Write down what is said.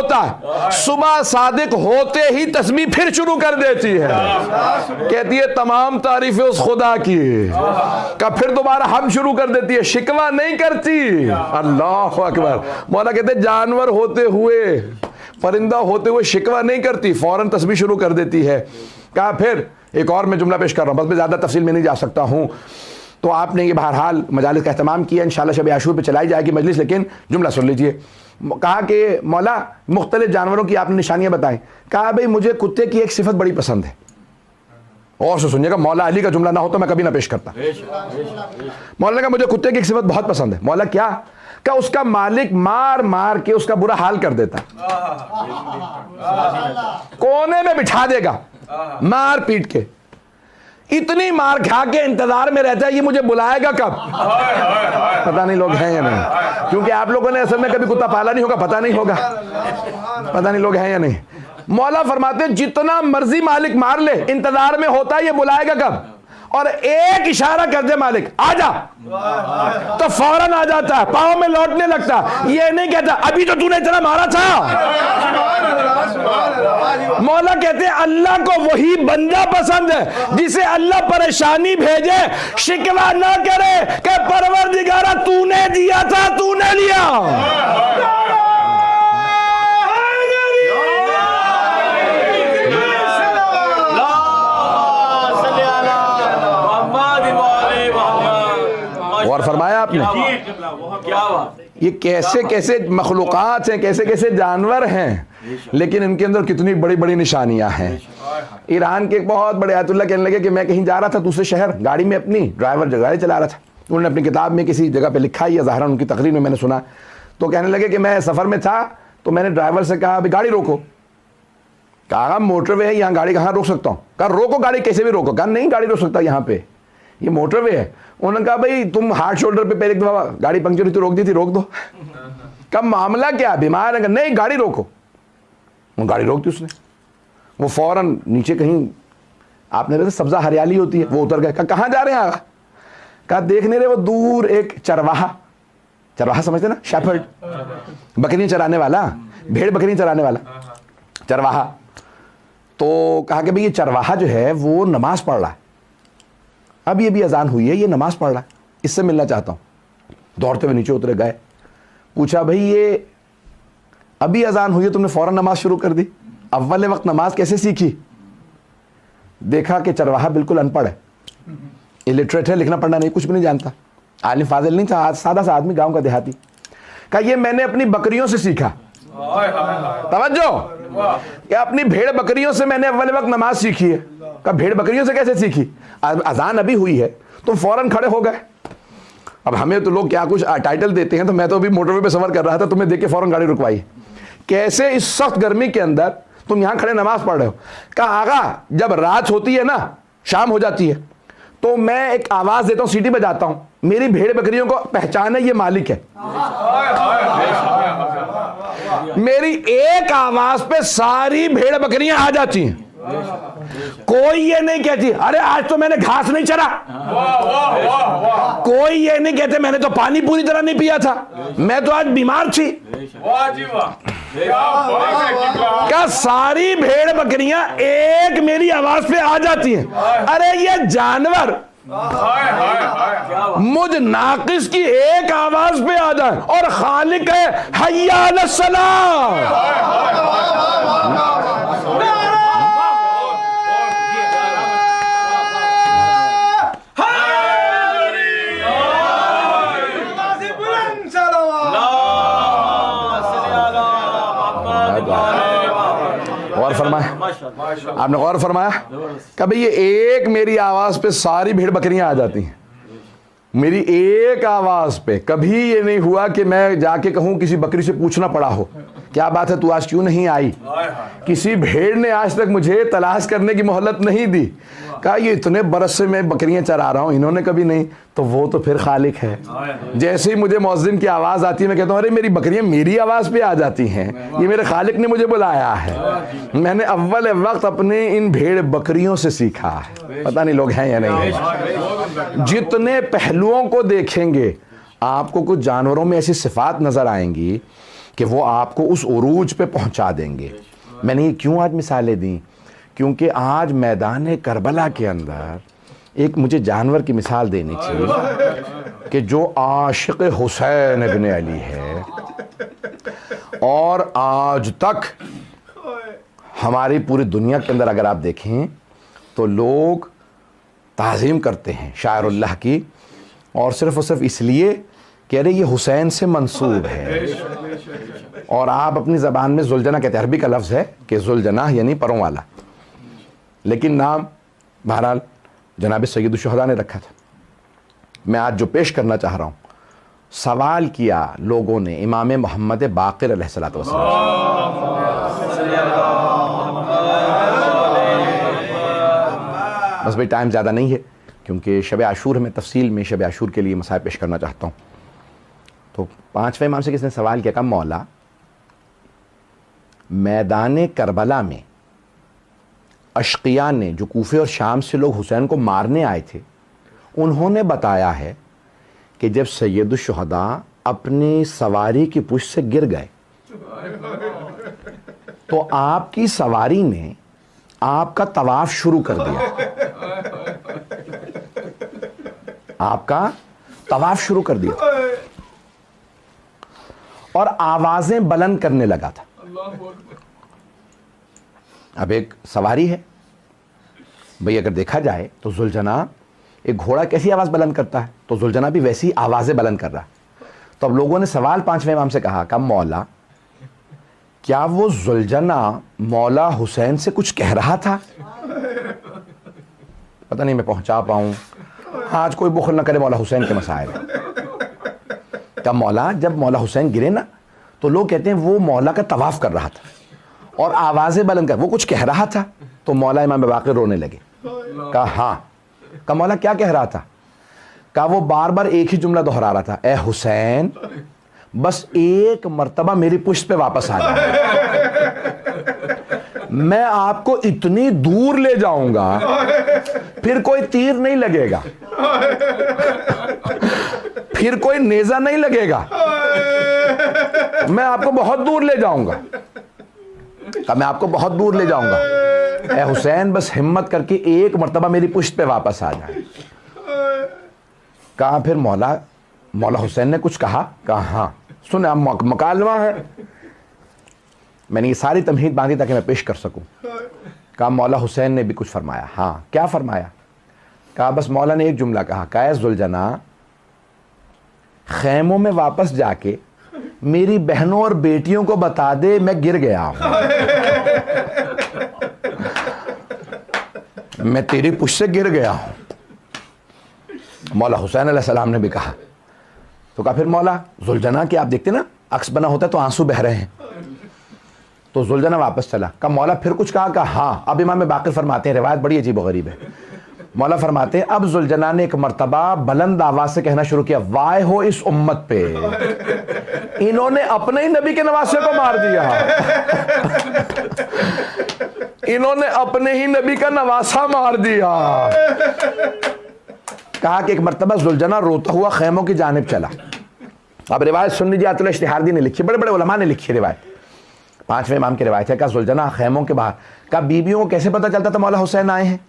होता है, सुबह सादिक होते ही तस्बीह फिर शुरू कर देती है, कहती है तमाम तारीफें उस खुदा की, का फिर दोबारा हम शुरू कर देती है, शिकवा नहीं करती। अल्लाह अकबर। मौला कहते जानवर होते हुए, परिंदा होते हुए शिकवा नहीं करती, फौरन तस्बीह शुरू कर देती है। कहा फिर एक और मैं जुमला पेश कर रहा हूं, बस मैं ज्यादा तफसील में नहीं जा सकता हूं। तो आपने ये बहरहाल मजालिस का एहतमाम किया, इंशाल्लाह शब आशूर पे चलाई जाएगी मजलिस, लेकिन जुमला सुन लीजिए। कहा कि मौला मुख्तलिफ जानवरों की आपने निशानियां बताई। कहा भाई मुझे कुत्ते की एक सिफत बड़ी पसंद है, और से सुनिएगा, मौला अली का जुमला ना हो तो मैं कभी ना पेश करता। मौला ने कहा मुझे कुत्ते की एक सिफत बहुत पसंद है। मौला क्या? क्या उसका मालिक मार मार के उसका बुरा हाल कर देता, कोने में बिठा देगा मार पीट के, इतनी मार खा के इंतजार में रहता है ये मुझे बुलाएगा कब। पता नहीं लोग हैं या नहीं, क्योंकि आप लोगों ने असल में कभी कुत्ता पाला नहीं होगा, पता नहीं होगा, पता नहीं लोग हैं या नहीं। मौला फरमाते जितना मर्जी मालिक मार ले, इंतजार में होता है ये बुलाएगा कब, और एक इशारा कर दे मालिक आजा, तो फौरन आ जाता है, पाँव में लौटने लगता। ये नहीं कहता अभी तो तूने इतना मारा था। मौला कहते हैं अल्लाह को वही बंदा पसंद है जिसे अल्लाह परेशानी भेजे, शिकवा ना करे कि परवरदिगारा तूने दिया था, तूने लिया। और फरमाया आपने ये कैसे कैसे मखलूक़ात हैं, कैसे कैसे जानवर हैं, लेकिन इनके अंदर कितनी बड़ी बड़ी निशानियां हैं। ईरान के एक बहुत बड़े आयतुल्लाह कहने लगे कि मैं कहीं जा रहा था दूसरे शहर, गाड़ी में अपनी, ड्राइवर गाड़ी चला रहा था, उन्होंने अपनी किताब में किसी जगह पे लिखा ही, या ज़ाहिरन उनकी तकरीर में मैंने सुना, तो कहने लगे कि मैं सफ़र में था तो मैंने ड्राइवर से कहा अभी गाड़ी रोको। कहा मोटरवे है, यहाँ गाड़ी कहाँ रोक सकता हूँ? कहा रोको गाड़ी, कैसे भी रोको। कहा नहीं गाड़ी रोक सकता, यहाँ पे ये मोटरवे है। उन्होंने कहा भाई तुम हार्ड शोल्डर पे पहले एक दफा गाड़ी पंक्चर हुई तो रोक दी थी, रोक दो। कब मामला क्या, बीमार है? नहीं गाड़ी रोको। वो गाड़ी रोक दी उसने, वो फौरन नीचे कहीं, आपने वैसे सब्जा हरियाली होती है, वो उतर गए। कहाँ जा रहे हैं आगा? कहा देखने रहे वो दूर एक चरवाहा, चरवाहा समझते ना, शेफर्ड, बकरियां चराने वाला, भेड़ बकरियां चराने वाला चरवाहा। तो कहा कि भाई ये चरवाहा जो है वो नमाज पढ़ रहा है, अभी अभी अजान हुई है, ये नमाज पढ़ रहा है, इससे मिलना चाहता हूँ। दौड़ते हुए नीचे उतरे, गए, पूछा भाई ये अभी अजान हुई है तुमने फौरन नमाज शुरू कर दी, अव्वल वक्त नमाज कैसे सीखी? देखा कि चरवाहा बिल्कुल अनपढ़ है, इलिटरेट है, लिखना पढ़ना नहीं, कुछ भी नहीं जानता, आलिम फाजिल नहीं था, सादा सा आदमी, गांव का देहाती। कहा ये मैंने अपनी बकरियों से सीखा। तवज्जो, क्या अपनी भेड़ बकरियों से मैंने अव्वल वक्त नमाज सीखी है। कहा भेड़ बकरियों से कैसे सीखी? अजान अभी हुई है तुम फौरन खड़े हो गए। अब हमें तो लोग क्या कुछ टाइटल देते हैं, तो मैं तो अभी मोटरवे पे सफर कर रहा था, तुम्हें देख के फौरन गाड़ी रुकवाई। कैसे इस सख्त गर्मी के अंदर तुम यहां खड़े नमाज पढ़ रहे हो? कहा आगा जब रात होती है ना, शाम हो जाती है, तो मैं एक आवाज देता हूं, सीटी बजाता हूं, मेरी भेड़ बकरियों को पहचान है ये मालिक है। मेरी एक आवाज पे सारी भेड़ बकरियां आ जाती हैं। कोई ये नहीं कहती अरे आज तो मैंने घास नहीं चरा, कोई ये नहीं कहते मैंने तो पानी पूरी तरह नहीं पिया था, मैं तो आज बीमार थी। क्या सारी भेड़ बकरियां एक मेरी आवाज पे आ जाती हैं। अरे ये जानवर मुझ नाकिस की एक आवाज पे आ जाए, और खालिक है हय्या अलस सलाह। गौर फरमाया, आपने गौर फरमाया? कभी ये एक मेरी आवाज पे सारी भेड़ बकरियां आ जाती हैं, मेरी एक आवाज पे। कभी ये नहीं हुआ कि मैं जाके कहूं, किसी बकरी से पूछना पड़ा हो क्या बात है तू आज क्यों नहीं आई। किसी भेड़ ने आज तक मुझे तलाश करने की मोहलत नहीं दी। कहा ये इतने बरस से मैं बकरियां चरा रहा हूं, इन्होंने कभी नहीं। तो वो तो फिर खालिक है। जैसे ही मुझे मौज़िन की आवाज़ आती है, मैं कहता हूँ अरे मेरी बकरियां मेरी आवाज़ पे आ जाती हैं, ये मेरे खालिक ने मुझे बुलाया है। मैंने अव्वल वक्त अपने इन भेड़ बकरियों से सीखा है। पता नहीं लोग हैं या नहीं। जितने पहलुओं को देखेंगे आपको कुछ जानवरों में ऐसी सिफात नजर आएंगी कि वो आपको उस उरूज पे पहुंचा देंगे। मैंने ये क्यों आज मिसालें दी? क्योंकि आज मैदान करबला के अंदर एक मुझे जानवर की मिसाल देनी चाहिए कि जो आशिक हुसैन इब्न अली है और आज तक हमारी पूरी दुनिया के अंदर अगर आप देखें तो लोग ताज़ीम करते हैं शायरुल्लाह की, और सिर्फ इसलिए कि अरे ये हुसैन से मंसूब है। और आप अपनी ज़बान में जुलजना कहते हैं, अरबी का लफ्ज़ है कि जुलजना यानी परों वाला, लेकिन नाम बहरहाल जनाब सैयद शुहदा ने रखा था। मैं आज जो पेश करना चाह रहा हूँ, सवाल किया लोगों ने इमाम मोहम्मद बाक़िर अलैहिस्सलातु वस्सलाम, बस भाई टाइम ज़्यादा नहीं है क्योंकि शब आशूर में तफसील में शब आशूर के लिए मसाइल पेश करना चाहता हूँ। तो पाँचवें इमाम से किसने सवाल किया, कहा मौला मैदान करबला में अशकिया ने, जो कूफे और शाम से लोग हुसैन को मारने आए थे, उन्होंने बताया है कि जब सैयद शुहदा अपनी सवारी की पुष्ट से गिर गए तो आपकी सवारी ने आपका तवाफ शुरू कर दिया, आपका तवाफ शुरू कर दिया और आवाजें बुलंद करने लगा था। अब एक सवारी है भाई, अगर देखा जाए तो जुलजना, एक घोड़ा कैसी आवाज बुलंद करता है तो जुलजना भी वैसी आवाजें बुलंद कर रहा है। तो अब लोगों ने सवाल पांचवें इमाम से कहा मौला क्या वो जुलजना मौला हुसैन से कुछ कह रहा था? पता नहीं मैं पहुंचा पाऊं, आज कोई बुखल ना करे मौला हुसैन के मसाइल। क्या मौला, जब मौला हुसैन गिरे ना तो लोग कहते हैं वो मौला का तवाफ कर रहा था और आवाजें बुलंद कर, वो कुछ कह रहा था? तो मौला इमाम बाक़िर रोने लगे। कहा हाँ। कहा मौला क्या कह रहा था? कहा वो बार बार एक ही जुमला दोहरा रहा था, ए हुसैन बस एक मर्तबा मेरी पुश्त पे वापस आ जाए, मैं आपको इतनी दूर ले जाऊंगा फिर कोई तीर नहीं लगेगा, फिर कोई नेजा नहीं लगेगा, मैं आपको बहुत दूर ले जाऊंगा। कहा मैं आपको बहुत दूर ले जाऊंगा, ए हुसैन बस हिम्मत करके एक मर्तबा मेरी पुश्त पे वापस आ जाए। कहा फिर मौला हुसैन ने कुछ कहा? कहा हाँ। सुने अब मकालमा है, मैंने ये सारी तमहीद बांधी ताकि मैं पेश कर सकूं। कहा मौला हुसैन ने भी कुछ फरमाया? हाँ। क्या फरमाया? कहा बस मौला ने एक जुमला कहा, कहा जुलजना खैमों में वापस जाके मेरी बहनों और बेटियों को बता दे मैं गिर गया हूं, मैं तेरी पुश से गिर गया हूं। मौला हुसैन अलैहिस्सलाम ने भी कहा। तो कहा फिर मौला जुलजना की, आप देखते ना अक्स बना होता है तो आंसू बह रहे हैं, तो जुलजना वापस चला। कहा मौला फिर कुछ कहा? कहा हाँ। अब इमाम बाक़िर फरमाते हैं, रिवायत बड़ी अजीब व गरीब है, मौला फरमाते हैं अब जुलजना ने एक मर्तबा बुलंद आवाज से कहना शुरू किया, वाय हो इस उम्मत पे, इन्होंने अपने ही नबी के नवासे को मार दिया, इन्होंने अपने ही नबी का नवासा मार दिया। कहा कि एक मर्तबा जुलजना रोता हुआ खैमों की जानिब चला। अब रिवायत सुन लीजिए, अतुल इश्तिहादी ने लिखी, बड़े बड़े उलमा ने लिखी रिवायत, पांचवें इमाम की रिवायत है। कहा जुलजना खैमों के बाहर। कहा बीबियों को कैसे पता चलता था मौला हुसैन आए हैं?